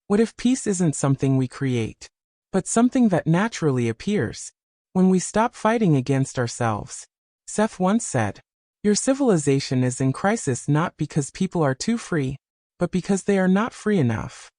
What if peace isn't something we create, but something that naturally appears when we stop fighting against ourselves? Seth once said, "Your civilization is in crisis not because people are too free, but because they are not free enough."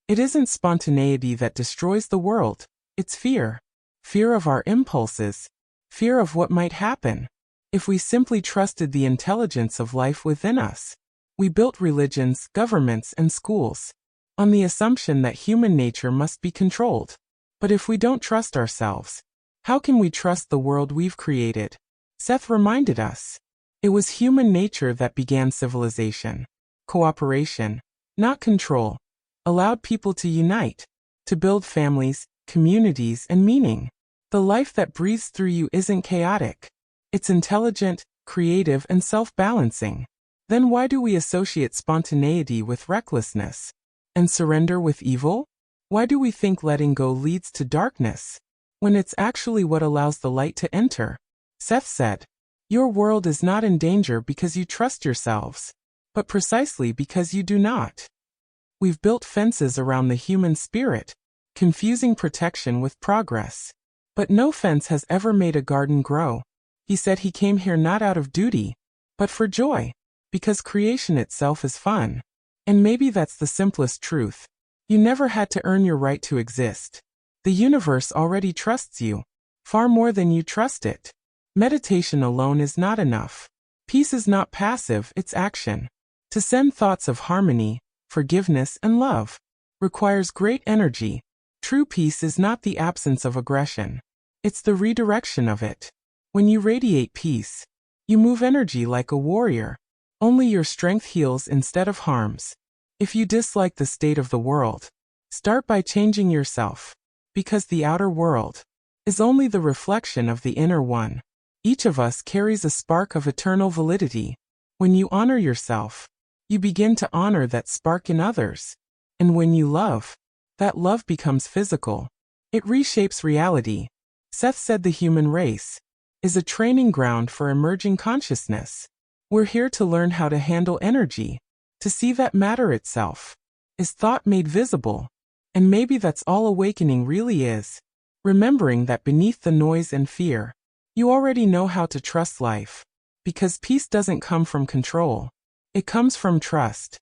It isn't spontaneity that destroys the world, it's fear. Fear of our impulses. Fear of what might happen if we simply trusted the intelligence of life within us. We built religions, governments, and schools on the assumption that human nature must be controlled. But if we don't trust ourselves, how can we trust the world we've created? Seth reminded us, it was human nature that began civilization. Cooperation, not control, allowed people to unite, to build families, communities, and meaning. The life that breathes through you isn't chaotic. It's intelligent, creative, and self-balancing. Then why do we associate spontaneity with recklessness and surrender with evil? Why do we think letting go leads to darkness when it's actually what allows the light to enter? Seth said, "Your world is not in danger because you trust yourselves, but precisely because you do not." We've built fences around the human spirit, confusing protection with progress. But no fence has ever made a garden grow. He said he came here not out of duty, but for joy, because creation itself is fun. And maybe that's the simplest truth. You never had to earn your right to exist. The universe already trusts you, far more than you trust it. Meditation alone is not enough. Peace is not passive, it's action. To send thoughts of harmony, forgiveness, and love requires great energy. True peace is not the absence of aggression. It's the redirection of it. When you radiate peace, you move energy like a warrior. Only your strength heals instead of harms. If you dislike the state of the world, start by changing yourself, because the outer world is only the reflection of the inner one. Each of us carries a spark of eternal validity. When you honor yourself, you begin to honor that spark in others. And when you love, that love becomes physical. It reshapes reality. Seth said the human race is a training ground for emerging consciousness. We're here to learn how to handle energy, to see that matter itself is thought made visible. And maybe that's all awakening really is. Remembering that beneath the noise and fear, you already know how to trust life. Because peace doesn't come from control. It comes from trust.